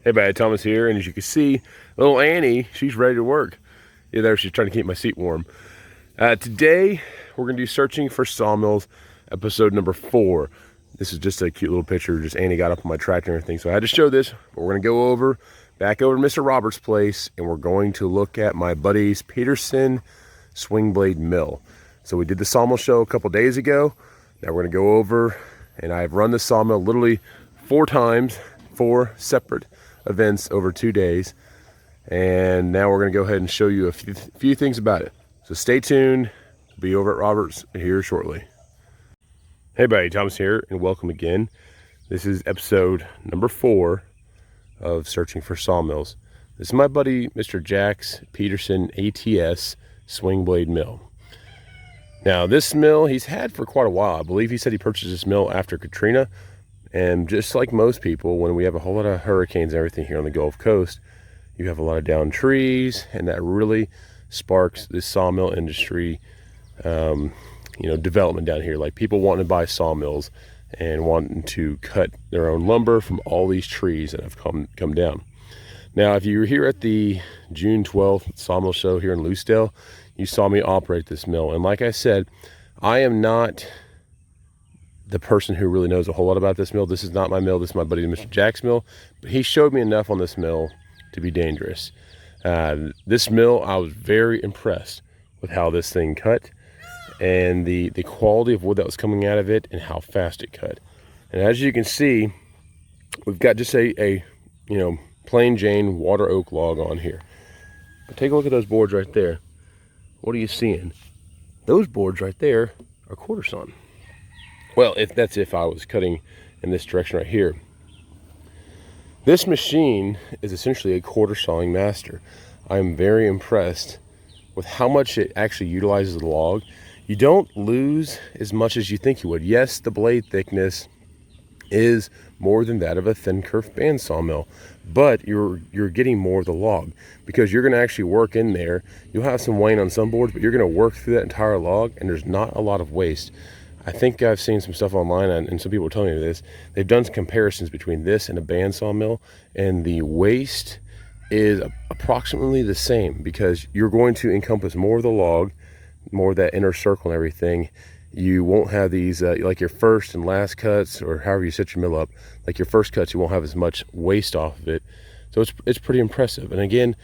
Hey, Bad Thomas here, and as you can see, little Annie, she's ready to work. Yeah, there, she's trying to keep my seat warm. Today, we're gonna do searching for sawmills, episode number 4. This is just a cute little picture. Just Annie got up on my tractor and everything, so I had to show this. But we're gonna go back over to Mr. Roberts' place, and we're going to look at my buddy's Peterson swing blade mill. So we did the sawmill show a couple days ago. Now we're gonna go over, and I've run the sawmill literally 4 times, 4 separate events over 2 days, and now we're going to go ahead and show you a few things about it. So stay tuned. We'll be over at Roberts here shortly. Hey buddy, Thomas here, and welcome again. This is episode number 4 of searching for sawmills. This is my buddy Mr. Jack's Peterson ATS swing blade mill. Now this mill he's had for quite a while. I believe he said he purchased this mill after Katrina. And just like most people, when we have a whole lot of hurricanes and everything here on the Gulf Coast, you have a lot of downed trees, and that really sparks this sawmill industry, development down here. Like people wanting to buy sawmills and wanting to cut their own lumber from all these trees that have come down. Now, if you were here at the June 12th sawmill show here in Loosedale, you saw me operate this mill. And like I said, I am not the person who really knows a whole lot about this mill. This is not my mill. This is my buddy Mr. Jack's mill. But he showed me enough on this mill to be dangerous. This mill, I was very impressed with how this thing cut and the quality of wood that was coming out of it and how fast it cut. And as you can see, we've got just a plain Jane water oak log on here. But take a look at those boards right there. What are you seeing? Those boards right there are quarter sawn. Well, if I was cutting in this direction right here. This machine is essentially a quarter sawing master. I'm very impressed with how much it actually utilizes the log. You don't lose as much as you think you would. Yes, the blade thickness is more than that of a thin kerf band sawmill, but you're getting more of the log because you're going to actually work in there. You'll have some wane on some boards, but you're going to work through that entire log, and there's not a lot of waste. I think I've seen some stuff online, and some people are telling me this. They've done some comparisons between this and a band sawmill, and the waste is approximately the same because you're going to encompass more of the log, more of that inner circle and everything. You won't have these, like your first and last cuts, or however you set your mill up, like your first cuts, you won't have as much waste off of it. So it's pretty impressive. And again,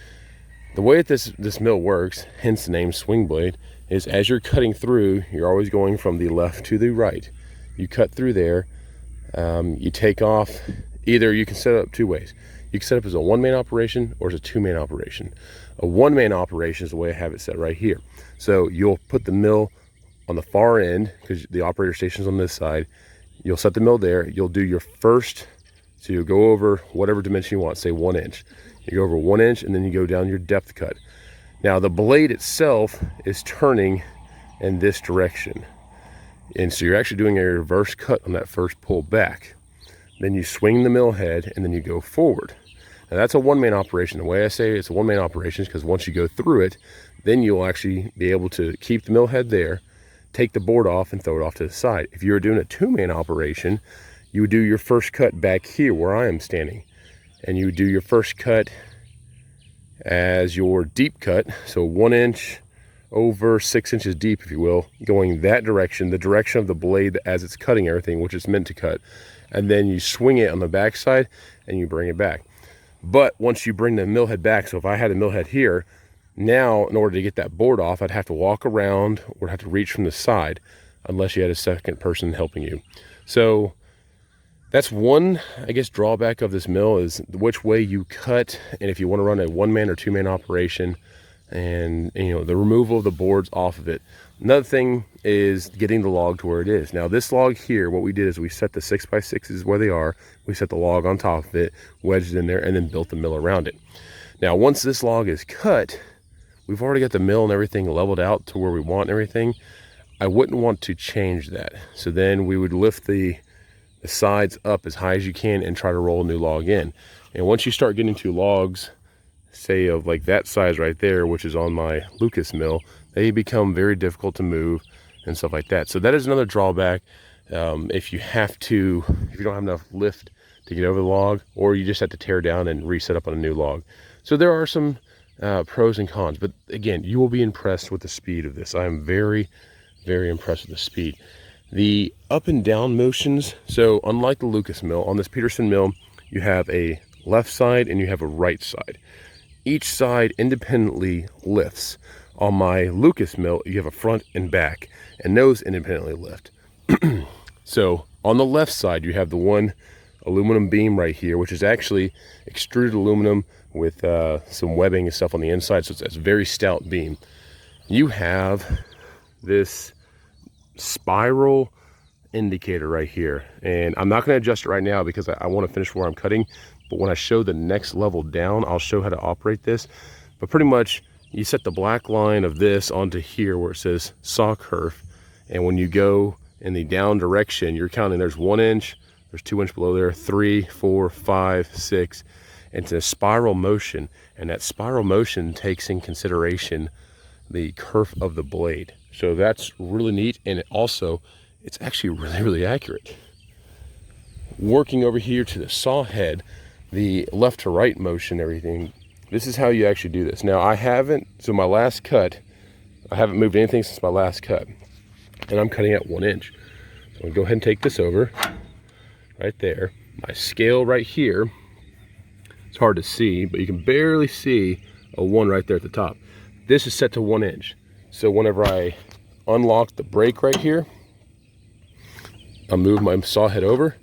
the way that this mill works, hence the name swing blade, is as you're cutting through, you're always going from the left to the right. You cut through there, you take off. Either you can set it up 2 ways. You can set it up as a 1-man operation or as a 2-man operation. A 1-man operation is the way I have it set right here. So you'll put the mill on the far end because the operator station's on this side. You'll set the mill there. You'll do your first, so you'll go over whatever dimension you want, say 1 inch. You go over 1 inch, and then you go down your depth cut. Now the blade itself is turning in this direction. And so you're actually doing a reverse cut on that first pull back. Then you swing the mill head and then you go forward. Now that's a 1-man operation. The way I say it's a 1-man operation is because once you go through it, then you'll actually be able to keep the mill head there, take the board off and throw it off to the side. If you were doing a 2-man operation, you would do your first cut back here where I am standing. And you would do your first cut as your deep cut, so 1 inch over 6 inches deep, if you will, going that direction, the direction of the blade as it's cutting everything, which it's meant to cut. And then you swing it on the back side and you bring it back. But once you bring the mill head back, so if I had a mill head here, now in order to get that board off, I'd have to walk around or have to reach from the side unless you had a second person helping you. So that's one, I guess, drawback of this mill is which way you cut, and if you want to run a 1-man or 2-man operation, and the removal of the boards off of it. Another thing is getting the log to where it is. Now this log here, what we did is we set the 6x6s where they are. We set the log on top of it, wedged it in there, and then built the mill around it. Now once this log is cut, we've already got the mill and everything leveled out to where we want and everything. I wouldn't want to change that. So then we would lift the sides up as high as you can and try to roll a new log in. And once you start getting to logs, say of like that size right there, which is on my Lucas mill, they become very difficult to move and stuff like that. So that is another drawback. If you don't have enough lift to get over the log, or you just have to tear down and reset up on a new log. So there are some pros and cons, but again, you will be impressed with the speed of this. I am very, very impressed with the speed. The up and down motions, so unlike the Lucas mill, on this Peterson mill, you have a left side and you have a right side. Each side independently lifts. On my Lucas mill, you have a front and back, and those independently lift. So on the left side, you have the one aluminum beam right here, which is actually extruded aluminum with some webbing and stuff on the inside, so it's a very stout beam. You have this spiral indicator right here, and I'm not going to adjust it right now because I want to finish where I'm cutting, but when I show the next level down, I'll show how to operate this. But pretty much you set the black line of this onto here where it says saw kerf, and when you go in the down direction, you're counting, there's 1 inch, there's 2 inch below there, 3, 4, 5, 6, and it's a spiral motion, and that spiral motion takes in consideration the kerf of the blade. So that's really neat, and it's actually really, really accurate. Working over here to the saw head, the left to right motion, everything, this is how you actually do this. Now so my last cut, I haven't moved anything since my last cut, and I'm cutting at 1 inch. So I'm gonna go ahead and take this over, right there. My scale right here, it's hard to see, but you can barely see a 1 right there at the top. This is set to 1 inch. So whenever I unlock the brake right here, I move my saw head over,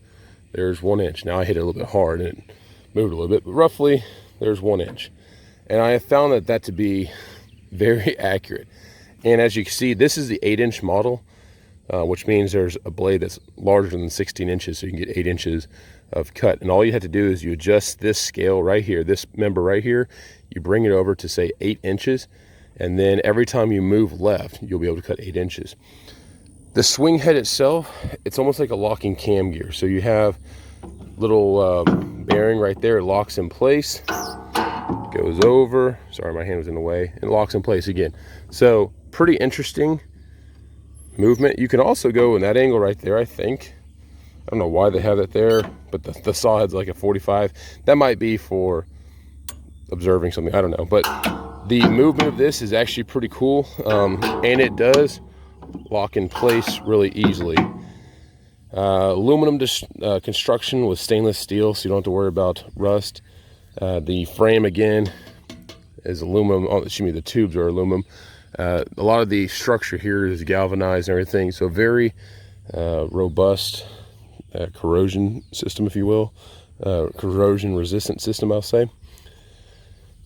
there's 1 inch. Now I hit it a little bit hard and it moved a little bit, but roughly there's 1 inch. And I have found that to be very accurate. And as you can see, this is the 8-inch model, which means there's a blade that's larger than 16 inches, so you can get 8 inches of cut. And all you have to do is you adjust this scale right here, this member right here, you bring it over to say 8 inches, and then every time you move left, you'll be able to cut 8 inches. The swing head itself, it's almost like a locking cam gear. So you have little bearing right there, it locks in place, goes over, sorry my hand was in the way, and locks in place again. So pretty interesting movement. You can also go in that angle right there, I think. I don't know why they have it there, but the saw head's like a 45. That might be for observing something, I don't know. But the movement of this is actually pretty cool, and it does lock in place really easily. Aluminum construction with stainless steel, so you don't have to worry about rust. The frame again is aluminum. Oh, excuse me, the tubes are aluminum. A lot of the structure here is galvanized and everything, so very robust corrosion system, if you will, corrosion resistant system, I'll say.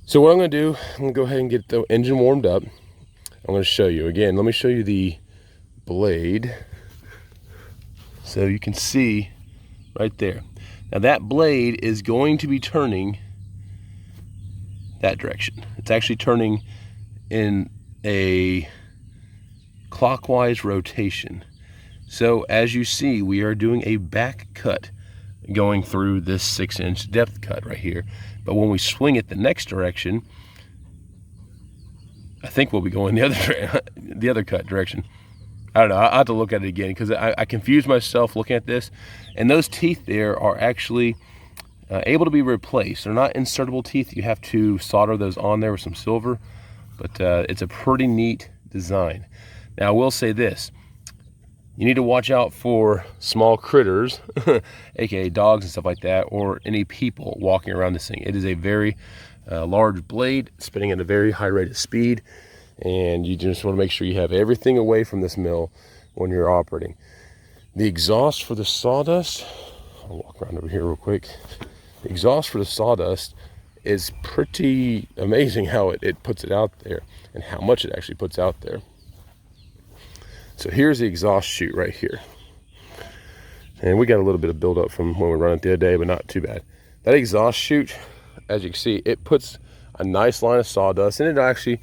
So what I'm going to do, I'm going to go ahead and get the engine warmed up. I'm going to show you again. Let me show you the blade, so you can see right there. Now that blade is going to be turning that direction. It's actually turning in a clockwise rotation. So as you see, we are doing a back cut going through this 6-inch depth cut right here. But when we swing it the next direction, I think we'll be going the other cut direction. I don't know, I'll have to look at it again because I confused myself looking at this. And those teeth there are actually able to be replaced. They're not insertable teeth. You have to solder those on there with some silver, but it's a pretty neat design. Now I will say this, you need to watch out for small critters, aka dogs and stuff like that, or any people walking around this thing. It is a very large blade spinning at a very high rate of speed, and you just want to make sure you have everything away from this mill when you're operating. The exhaust for the sawdust, I'll walk around over here real quick. The exhaust for the sawdust is pretty amazing how it puts it out there and how much it actually puts out there. So here's the exhaust chute right here. And we got a little bit of buildup from when we run it the other day, but not too bad. That exhaust chute, as you can see, it puts a nice line of sawdust, and it actually,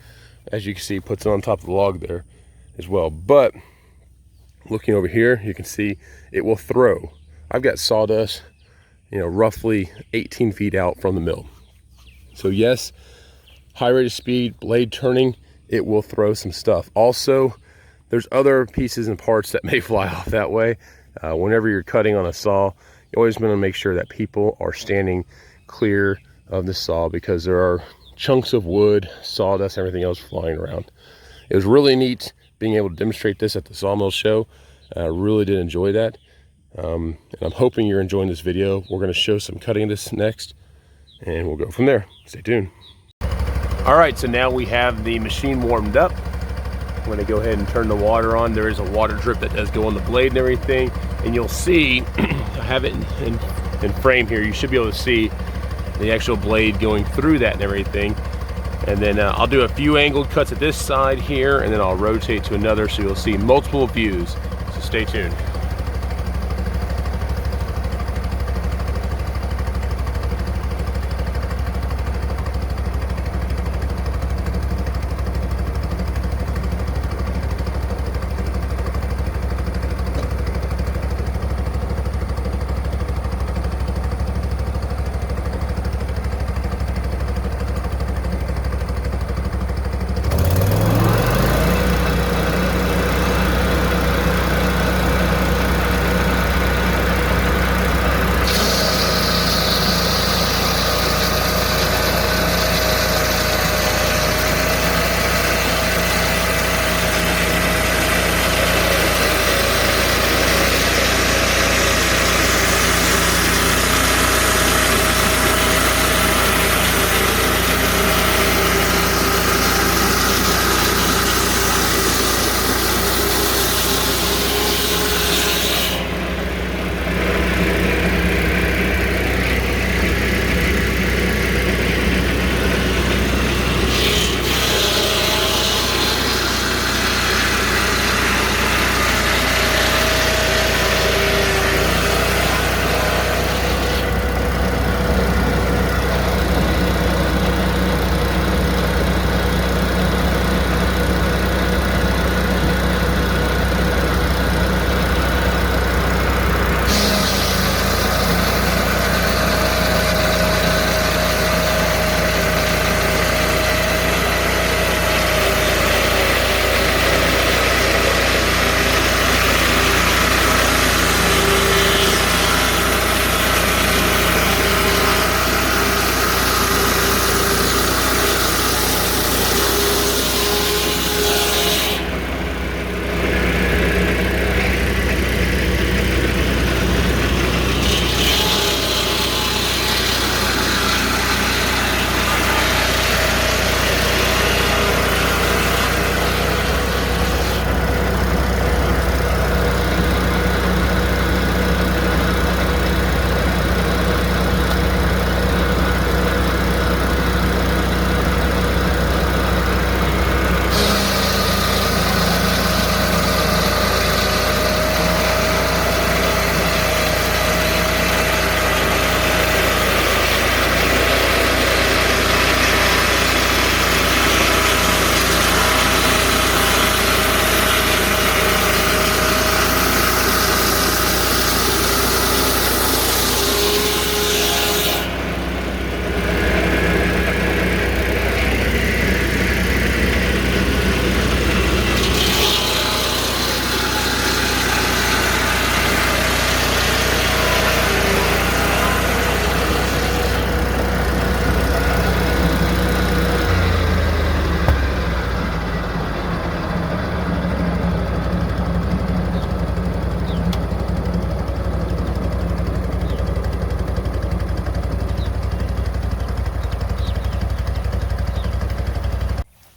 as you can see, puts it on top of the log there as well. But looking over here, you can see it will throw. I've got sawdust, roughly 18 feet out from the mill. So yes, high rate of speed, blade turning, it will throw some stuff. Also, there's other pieces and parts that may fly off that way. Whenever you're cutting on a saw, you always want to make sure that people are standing clear of the saw, because there are chunks of wood, sawdust, everything else flying around. It was really neat being able to demonstrate this at the Sawmill show. I really did enjoy that. And I'm hoping you're enjoying this video. We're going to show some cutting this next, and we'll go from there. Stay tuned. All right, so now we have the machine warmed up. I'm going to go ahead and turn the water on. There is a water drip that does go on the blade and everything, and you'll see, I have it in frame here. You should be able to see the actual blade going through that and everything. And then I'll do a few angled cuts at this side here, and then I'll rotate to another, so you'll see multiple views. So stay tuned.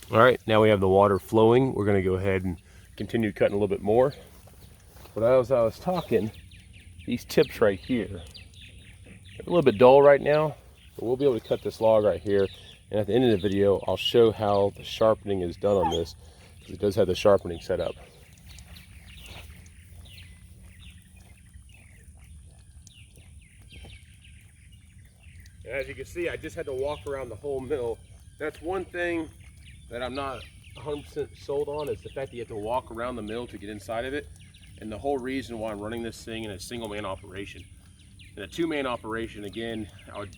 All right, now we have the water flowing. We're going to go ahead and continue cutting a little bit more. But as I was talking, these tips right here, they're a little bit dull right now, but we'll be able to cut this log right here. And at the end of the video, I'll show how the sharpening is done on this, because it does have the sharpening set up. And as you can see, I just had to walk around the whole mill. That's one thing that I'm not 100% sold on, is the fact that you have to walk around the mill to get inside of it. And the whole reason why I'm running this thing in a single-man operation. In a two-man operation, again,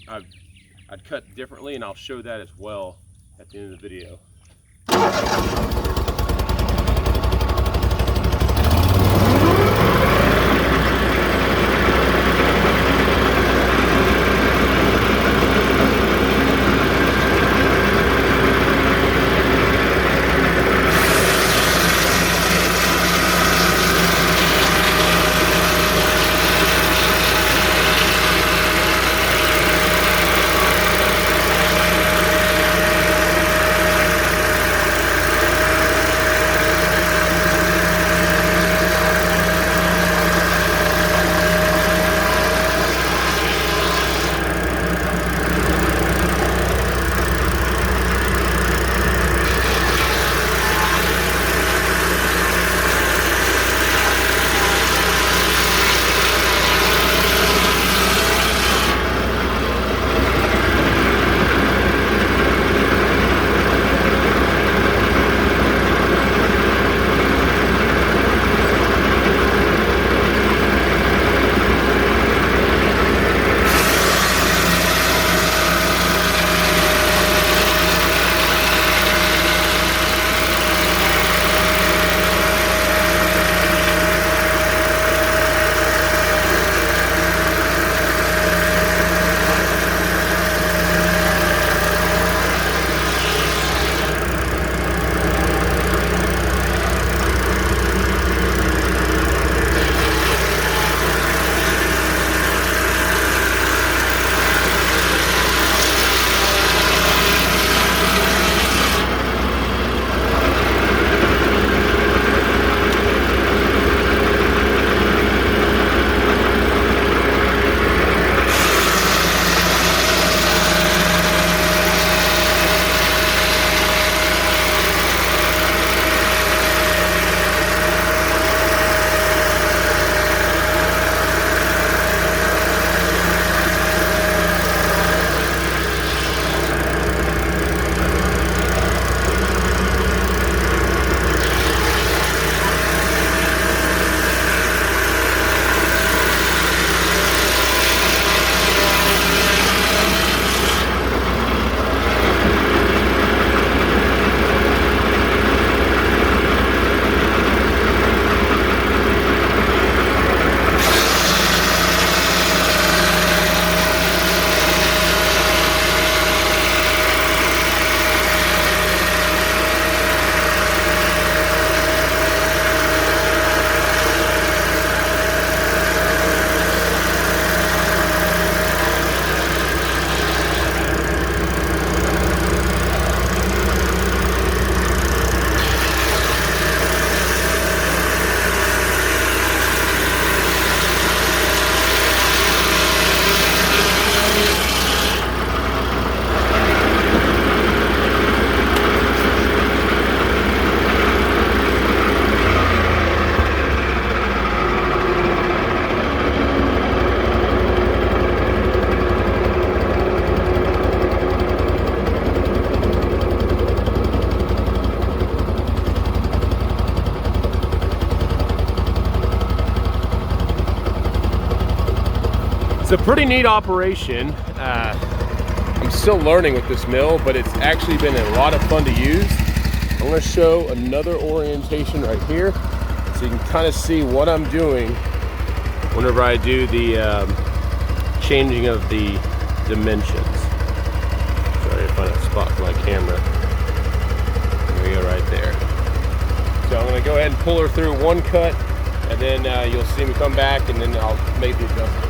I'd cut differently, and I'll show that as well at the end of the video. It's a pretty neat operation. I'm still learning with this mill, but it's actually been a lot of fun to use. I'm going to show another orientation right here so you can kind of see what I'm doing whenever I do the changing of the dimensions. Sorry to find a spot for my camera. There we go, right there. So I'm going to go ahead and pull her through one cut, and then you'll see me come back, and then I'll make the adjustment.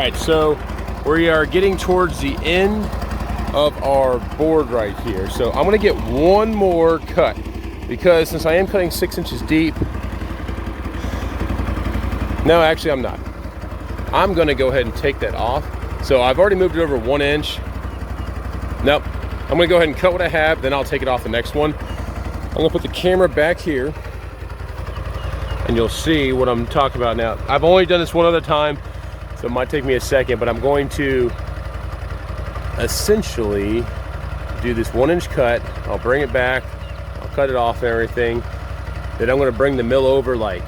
right, so we are getting towards the end of our board right here. So I'm gonna get one more cut because since I am cutting 6 inches deep, no, actually I'm not. I'm gonna go ahead and take that off. So I've already moved it over 1 inch. Nope, I'm gonna go ahead and cut what I have, then I'll take it off the next one. I'm gonna put the camera back here and you'll see what I'm talking about now. I've only done this one other time, so it might take me a second, but I'm going to essentially do this 1 inch cut. I'll bring it back, I'll cut it off and everything. Then I'm gonna bring the mill over like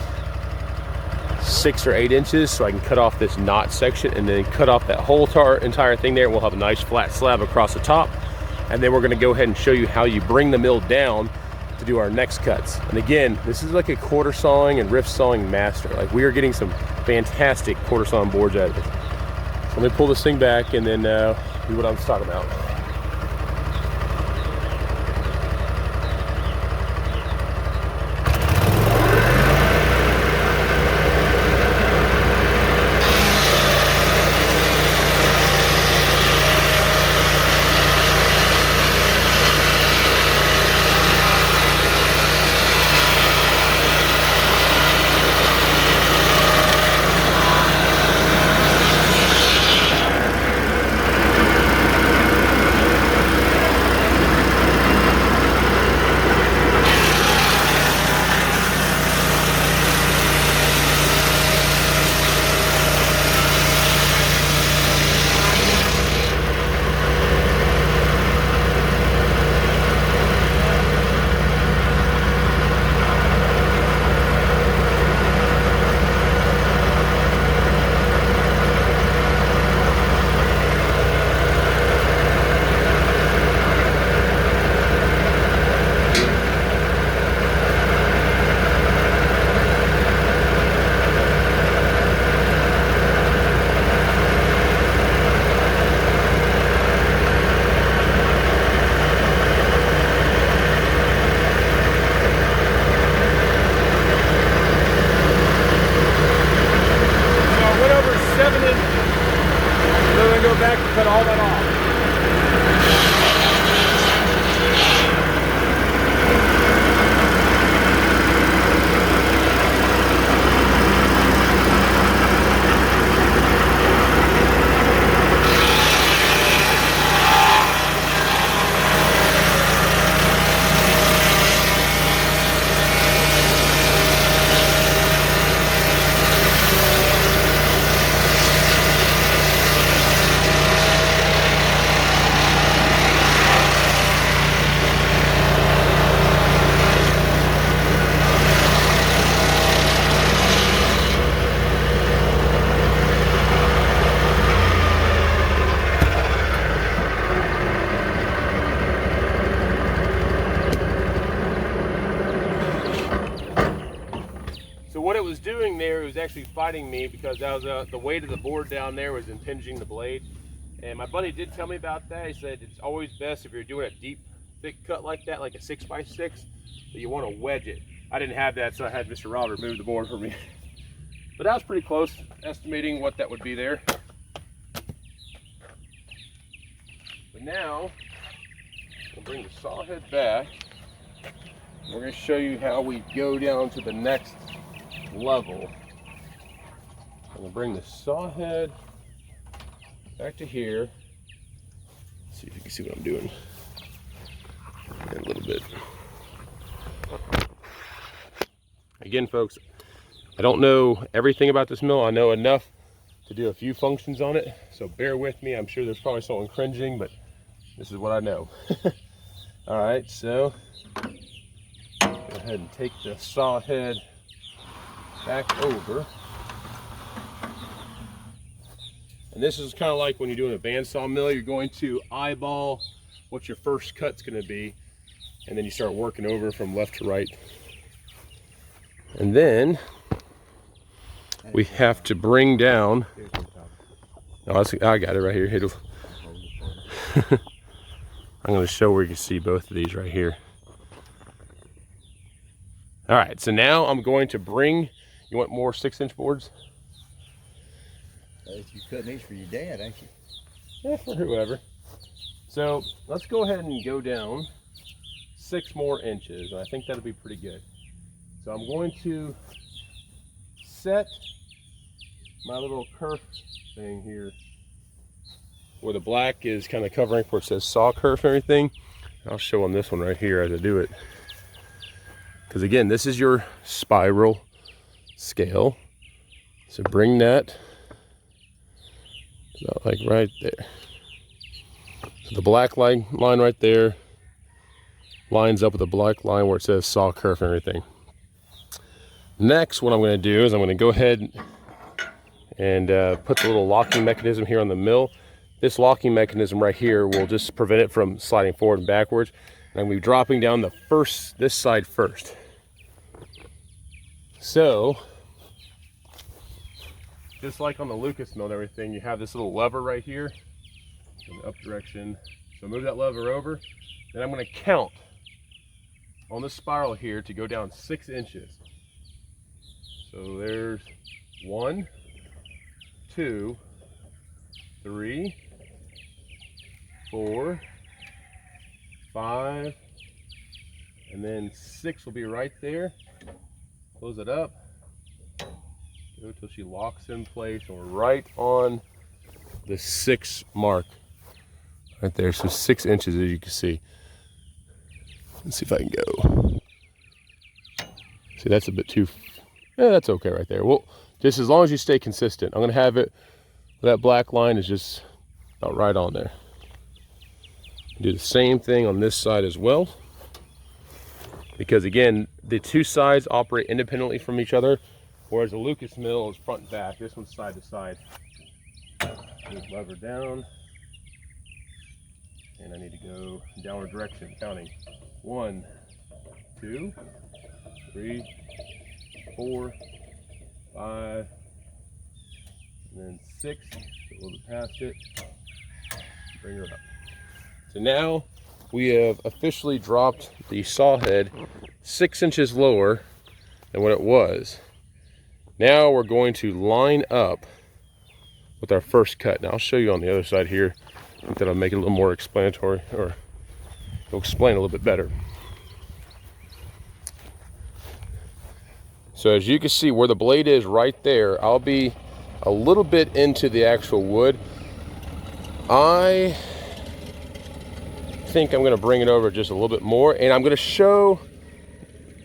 6 or 8 inches so I can cut off this knot section and then cut off that whole entire thing there, and we'll have a nice flat slab across the top. And then we're gonna go ahead and show you how you bring the mill down to do our next cuts. And again, this is like a quarter sawing and rift sawing master. Like, we are getting some fantastic quarter sawing boards out of this. So let me pull this thing back and then do what I was talking about. was doing there, it was actually fighting me because that was the weight of the board down there was impinging the blade. And my buddy did tell me about that. He said it's always best if you're doing a deep, thick cut like that, like a 6x6, that you want to wedge it. I didn't have that, so I had Mr. Robert move the board for me. But that was pretty close, estimating what that would be there. But now, we'll bring the saw head back. We're going to show you how we go down to the next level. I'm going to bring the saw head back to here. Let's see if you can see what I'm doing. A little bit. Again, folks, I don't know everything about this mill. I know enough to do a few functions on it, so bear with me. I'm sure there's probably someone cringing, but this is what I know. All right, so go ahead and take the saw head back over. And this is kind of like when you're doing a band sawmill, you're going to eyeball what your first cut's going to be, and then you start working over from left to right. And then we have to bring down, oh, I got it right here. I'm going to show where you can see both of these right here. All right, so now I'm going to bring, you want more 6-inch boards? You're cutting these for your dad, ain't you? Yeah, for whoever. So let's go ahead and go down 6 more inches. I think that'll be pretty good. So I'm going to set my little kerf thing here where the black is kind of covering where it says saw kerf and everything. I'll show on this one right here as I do it. Because again, this is your spiral scale. So bring that about like right there. So the black line right there lines up with the black line where it says saw kerf and everything. Next, what I'm going to do is I'm going to go ahead and put the little locking mechanism here on the mill. This locking mechanism right here will just prevent it from sliding forward and backwards. And I'm going to be dropping down this side first. So, just like on the Lucas mill and everything, you have this little lever right here in the up direction. So move that lever over. Then I'm going to count on the spiral here to go down 6 inches. So there's 1, 2, 3, 4, 5, and then 6 will be right there. Close it up. Go until she locks in place, and we're right on the 6 mark. Right there, so 6 inches as you can see. Let's see if I can go. See, that's a bit too, yeah, that's okay right there. Well, just as long as you stay consistent. I'm gonna have it, that black line is just about right on there. Do the same thing on this side as well. Because again, the 2 sides operate independently from each other, whereas the Lucas mill is front and back. This one's side to side. Just lever down. And I need to go downward direction, counting 1, 2, 3, 4, 5, and then 6. So a little bit past it. Bring her up. So now we have officially dropped the saw head 6 inches lower than what it was. Now we're going to line up with our first cut. Now I'll show you on the other side here. I think that'll make it a little more explanatory, or it'll explain a little bit better. So as you can see where the blade is right there, I'll be a little bit into the actual wood. I think I'm going to bring it over just a little bit more, and I'm going to show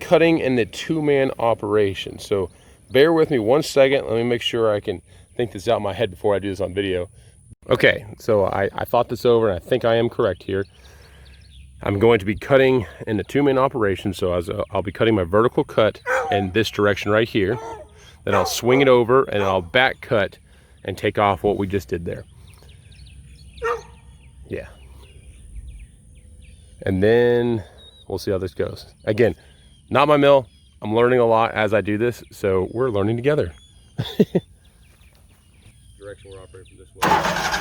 cutting in the 2-man operation. So bear with me 1 second. Let me make sure I can think this out in my head before I do this on video. Okay, so I thought this over, and I think I am correct here. I'm going to be cutting in the 2-man operation, so I'll be cutting my vertical cut in this direction right here. Then I'll swing it over, and I'll back cut and take off what we just did there. Yeah. And then we'll see how this goes. Again, not my mill, I'm learning a lot as I do this, so we're learning together. Direction we're operating from this way.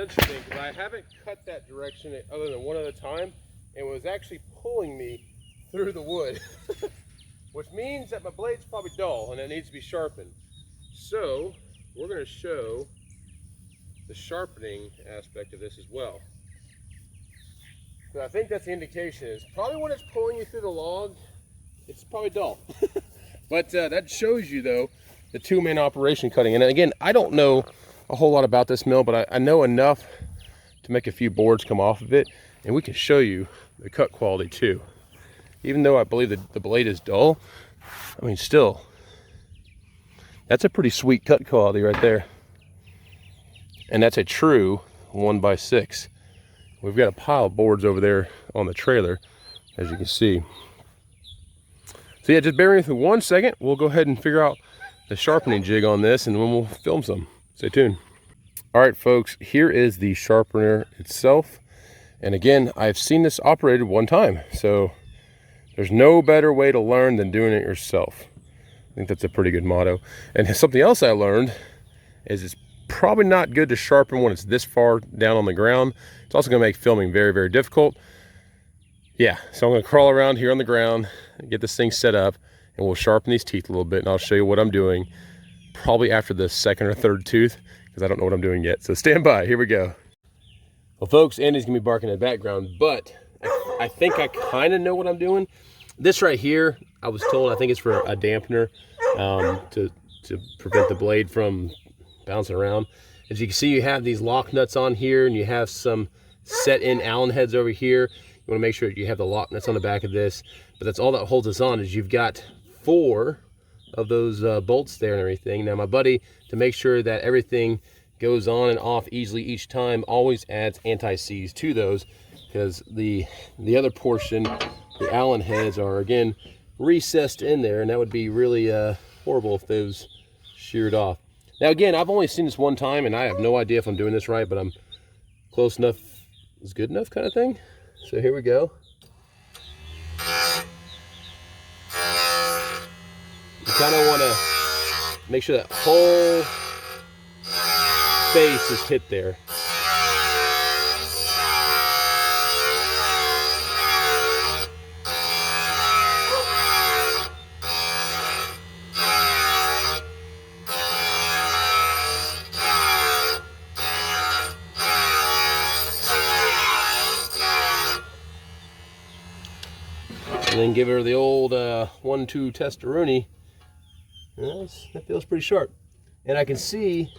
interesting because I haven't cut that direction other than one at a time, and it was actually pulling me through the wood, which means that my blade's probably dull and it needs to be sharpened. So we're going to show the sharpening aspect of this as well. So I think that's the indication, is probably when it's pulling you through the log, it's probably dull. But that shows you though the two-man operation cutting. And again, I don't know a whole lot about this mill, but I know enough to make a few boards come off of it, and we can show you the cut quality too. Even though I believe that the blade is dull, I mean, still, that's a pretty sweet cut quality right there. And that's a true 1x6. We've got a pile of boards over there on the trailer, as you can see. So yeah, just bear with me 1 second. We'll go ahead and figure out the sharpening jig on this, and then we'll film some. Stay tuned. All right, folks, here is the sharpener itself. And again, I've seen this operated one time, so there's no better way to learn than doing it yourself. I think that's a pretty good motto. And something else I learned is it's probably not good to sharpen when it's this far down on the ground. It's also gonna make filming very, very difficult. Yeah, so I'm gonna crawl around here on the ground and get this thing set up, and we'll sharpen these teeth a little bit, and I'll show you what I'm doing probably after the second or third tooth, because I don't know what I'm doing yet. So stand by, here we go. Well, folks, Andy's gonna be barking in the background, but I think I kind of know what I'm doing. This right here, I was told, I think it's for a dampener to prevent the blade from bouncing around. As you can see, you have these lock nuts on here, and you have some set in Allen heads over here. You wanna make sure you have the lock nuts on the back of this, but that's all that holds us on. Is you've got 4 of those bolts there and everything. Now my buddy, to make sure that everything goes on and off easily each time, always adds anti-seize to those, because the other portion, the Allen heads, are again recessed in there, and that would be really horrible if those sheared off. Now again, I've only seen this one time, and I have no idea if I'm doing this right, but I'm close enough is good enough kind of thing. So here we go. You kind of want to make sure that whole face is hit there. And then give her the old 1-2 testaroonie. That feels pretty sharp. And I can see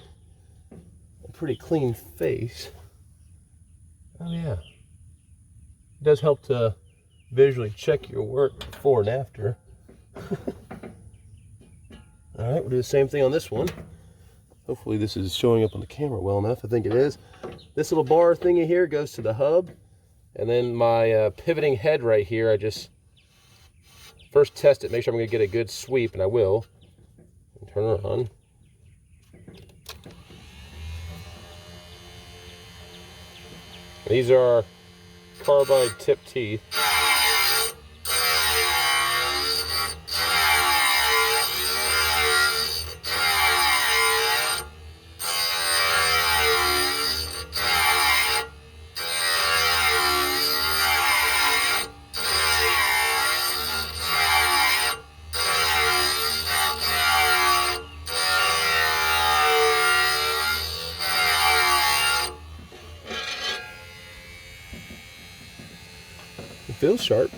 a pretty clean face. Oh yeah. It does help to visually check your work before and after. All right, we'll do the same thing on this one. Hopefully this is showing up on the camera well enough. I think it is. This little bar thingy here goes to the hub. And then my pivoting head right here, I just first test it, make sure I'm gonna get a good sweep, and I will. Turn it on. These are carbide tip teeth. It feels sharp.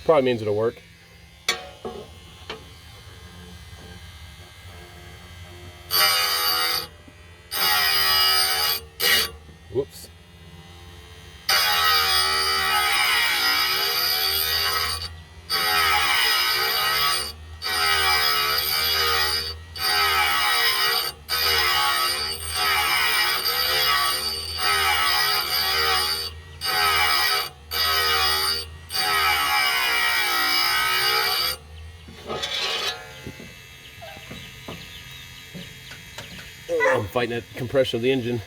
Probably means it'll work. Whoops. I'm fighting that compression of the engine.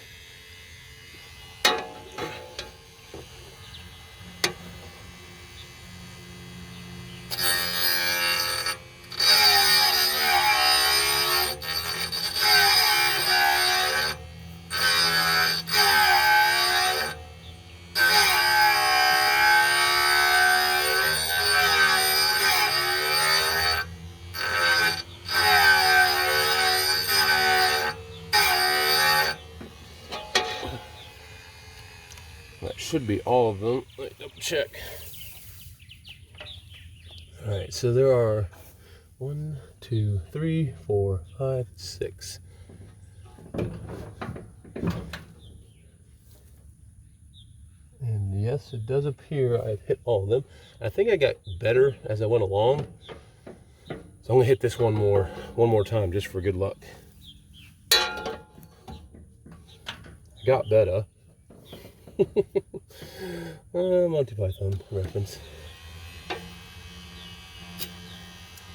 That should be all of them. Let me double check. All right, so there are 1, 2, 3, 4, 5, 6. And yes, it does appear I've hit all of them. I think I got better as I went along. So I'm gonna hit this one more time just for good luck. Got better. Monty Python reference.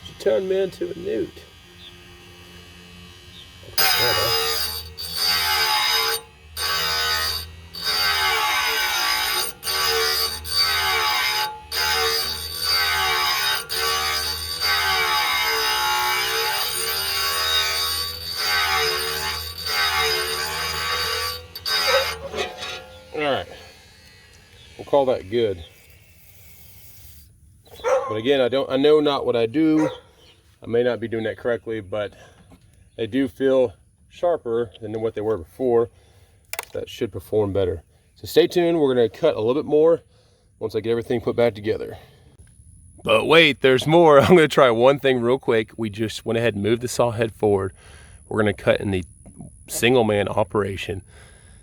She turned me into a newt. Alright, we'll call that good. But again, I know not what I do. I may not be doing that correctly, but they do feel sharper than what they were before. That should perform better. So stay tuned, we're gonna cut a little bit more once I get everything put back together. But wait, there's more. I'm gonna try one thing real quick. We just went ahead and moved the saw head forward. We're gonna cut in the single man operation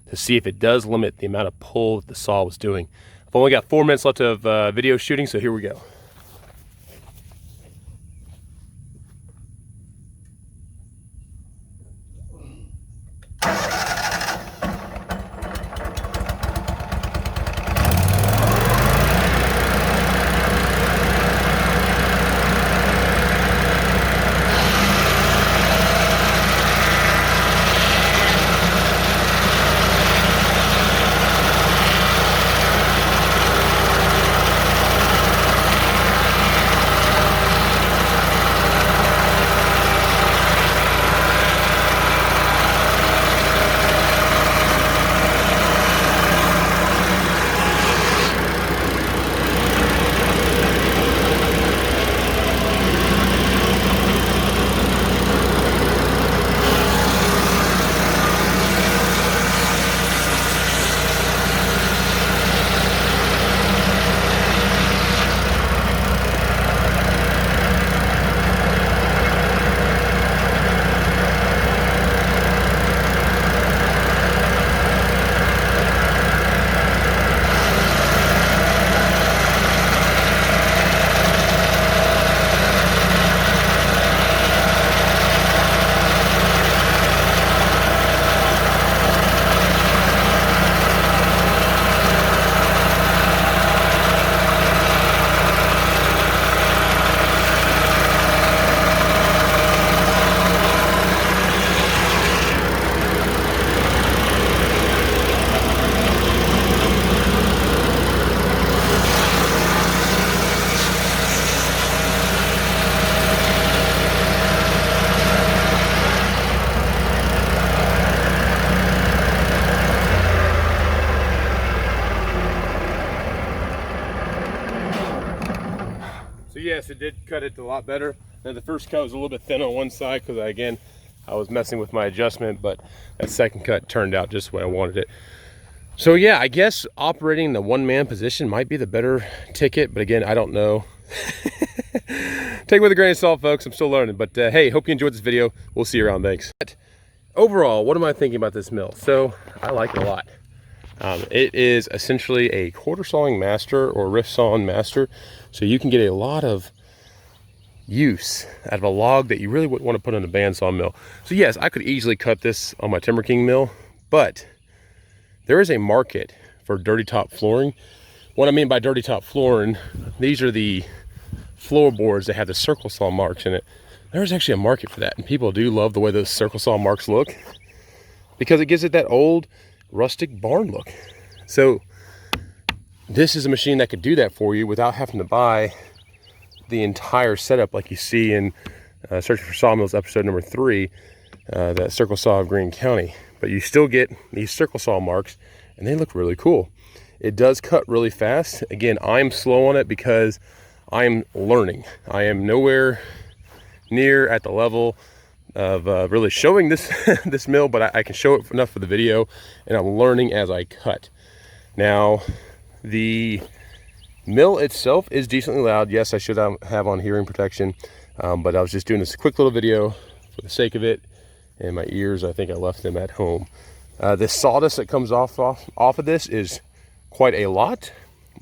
to see if it does limit the amount of pull that the saw was doing. I've only got 4 minutes left of video shooting, so here we go. Yes, it did cut it a lot better. Now the first cut was a little bit thin on one side because I was messing with my adjustment, but that second cut turned out just the way I wanted it. So yeah, I guess operating the one-man position might be the better ticket, but again, I don't know. Take it with a grain of salt, folks. I'm still learning, but hey, hope you enjoyed this video. We'll see you around. Thanks. Overall, what am I thinking about this mill? So I like it a lot. It is essentially a quarter sawing master or rift sawing master, so you can get a lot of use out of a log that you really wouldn't want to put in a bandsaw mill. So yes, I could easily cut this on my Timber King mill, but there is a market for dirty top flooring. What I mean by dirty top flooring, these are the floorboards that have the circle saw marks in it. There's actually a market for that, and people do love the way those circle saw marks look because it gives it that old rustic barn look. So this is a machine that could do that for you without having to buy the entire setup like you see in Searching for Sawmills episode number 3, that circle saw of Greene County. But you still get these circle saw marks and they look really cool. It does cut really fast. Again, I'm slow on it because I'm learning. I am nowhere near at the level of really showing this this mill, but I can show it enough for the video, and I'm learning as I cut. Now, the mill itself is decently loud. Yes, I should have on hearing protection, but I was just doing this quick little video for the sake of it, and my ears, I think I left them at home. The sawdust that comes off of this is quite a lot,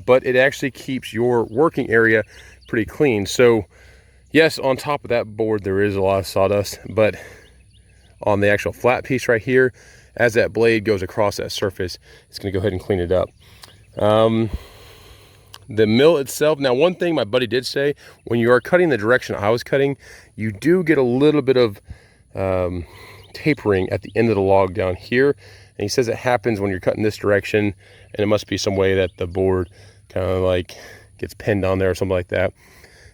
but it actually keeps your working area pretty clean. So yes, on top of that board there is a lot of sawdust, but on the actual flat piece right here, as that blade goes across that surface, it's going to go ahead and clean it up. The mill itself, now one thing my buddy did say, when you are cutting the direction I was cutting, you do get a little bit of tapering at the end of the log down here. And he says it happens when you're cutting this direction, and it must be some way that the board kind of like gets pinned on there or something like that.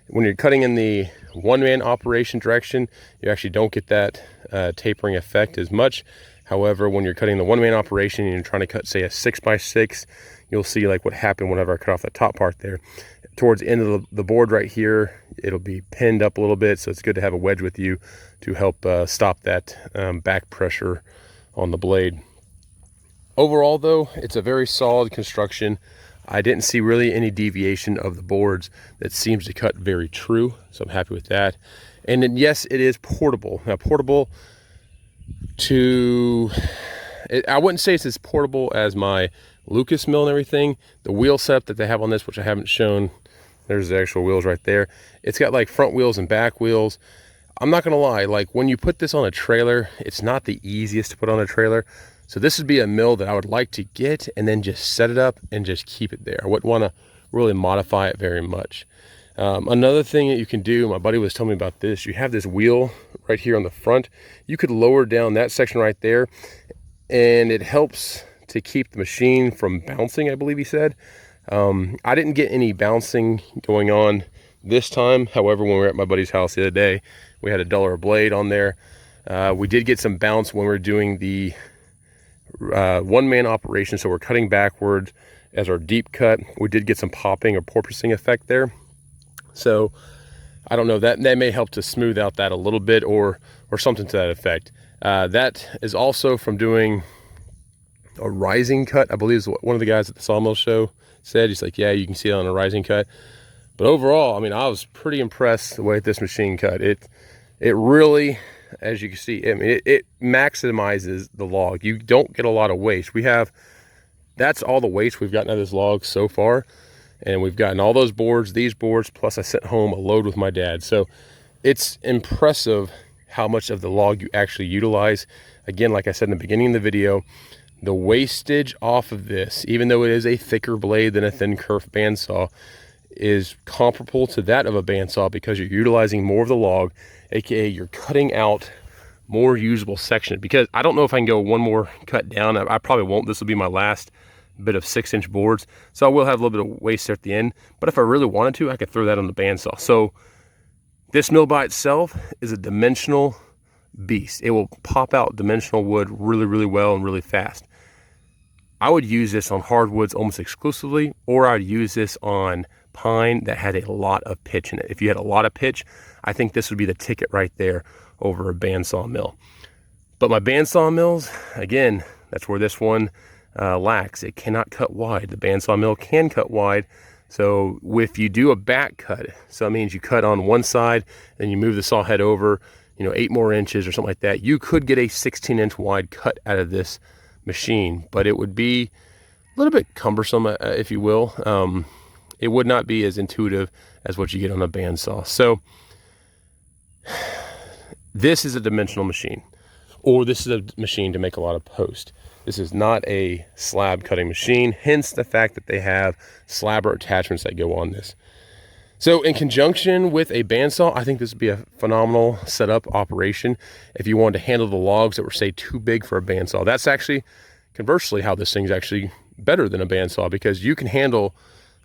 When you're cutting in the one-man operation direction, you actually don't get that tapering effect as much. However, when you're cutting the one-man operation and you're trying to cut, say, a 6x6, you'll see like what happened whenever I cut off the top part there. Towards the end of the board right here, it'll be pinned up a little bit, so it's good to have a wedge with you to help stop that back pressure on the blade. Overall though, it's a very solid construction. I didn't see really any deviation of the boards. That seems to cut very true, so I'm happy with that. And then yes, it is portable. Now portable to, I wouldn't say it's as portable as my Lucas mill and everything. The wheel setup that they have on this, which I haven't shown, there's the actual wheels right there. It's got like front wheels and back wheels. I'm not gonna lie, like when you put this on a trailer, it's not the easiest to put on a trailer. So this would be a mill that I would like to get and then just set it up and just keep it there. I wouldn't want to really modify it very much. Another thing that you can do, my buddy was telling me about this, you have this wheel right here on the front. You could lower down that section right there, and it helps to keep the machine from bouncing, I believe he said. I didn't get any bouncing going on this time. However, when we were at my buddy's house the other day, we had a duller blade on there. We did get some bounce when we were doing the one-man operation, so we're cutting backwards as our deep cut. We did get some popping or porpoising effect there. So I don't know, that may help to smooth out that a little bit, or something to that effect. That is also from doing a rising cut, I believe is what one of the guys at the Sawmill show said. He's like, yeah, you can see it on a rising cut. But overall, I mean, I was pretty impressed the way this machine cut. It really, as you can see, I mean, it maximizes the log. You don't get a lot of waste. That's all the waste we've gotten out of this log so far. And we've gotten all those boards, these boards, plus I sent home a load with my dad. So it's impressive how much of the log you actually utilize. Again, like I said in the beginning of the video, the wastage off of this, even though it is a thicker blade than a thin kerf bandsaw, is comparable to that of a bandsaw because you're utilizing more of the log, aka you're cutting out more usable section. Because I don't know if I can go one more cut down. I probably won't. This will be my last bit of 6-inch boards, so I will have a little bit of waste there at the end. But if I really wanted to, I could throw that on the bandsaw. So this mill by itself is a dimensional beast. It will pop out dimensional wood really, really well and really fast. I would use this on hardwoods almost exclusively, or I'd use this on pine that had a lot of pitch in it. If you had a lot of pitch, I think this would be the ticket right there over a bandsaw mill. But my bandsaw mills, again, that's where this one lacks. It cannot cut wide. The bandsaw mill can cut wide. So if you do a back cut, so that means you cut on one side and you move the saw head over, 8 more inches or something like that, you could get a 16-inch wide cut out of this machine, but it would be a little bit cumbersome, if you will. It would not be as intuitive as what you get on a bandsaw. So this is a dimensional machine, or this is a machine to make a lot of post. This is not a slab cutting machine, hence the fact that they have slabber attachments that go on this. So in conjunction with a bandsaw, I think this would be a phenomenal setup operation if you wanted to handle the logs that were, say, too big for a bandsaw. That's actually, conversely, how this thing's actually better than a bandsaw, because you can handle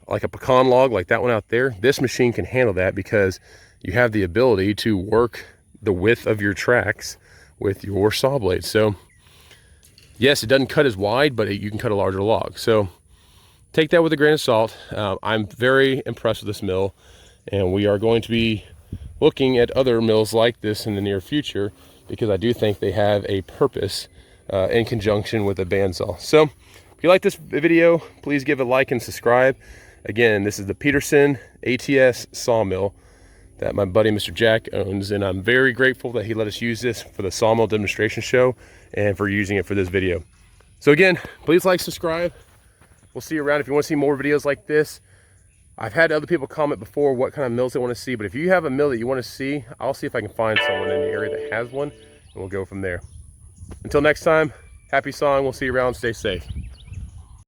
like a pecan log like that one out there. This machine can handle that because you have the ability to work the width of your tracks with your saw blade. So yes, it doesn't cut as wide, but you can cut a larger log. So take that with a grain of salt. I'm very impressed with this mill, and we are going to be looking at other mills like this in the near future, because I do think they have a purpose in conjunction with a bandsaw. So if you like this video, please give a like and subscribe. Again, this is the Peterson ATS sawmill that my buddy Mr. Jack owns, and I'm very grateful that he let us use this for the sawmill demonstration show and for using it for this video. So again, please like, subscribe. We'll see you around. If you want to see more videos like this, I've had other people comment before what kind of mills they want to see, but if you have a mill that you want to see, I'll see if I can find someone in the area that has one, and we'll go from there. Until next time, happy sawing. We'll see you around. Stay safe.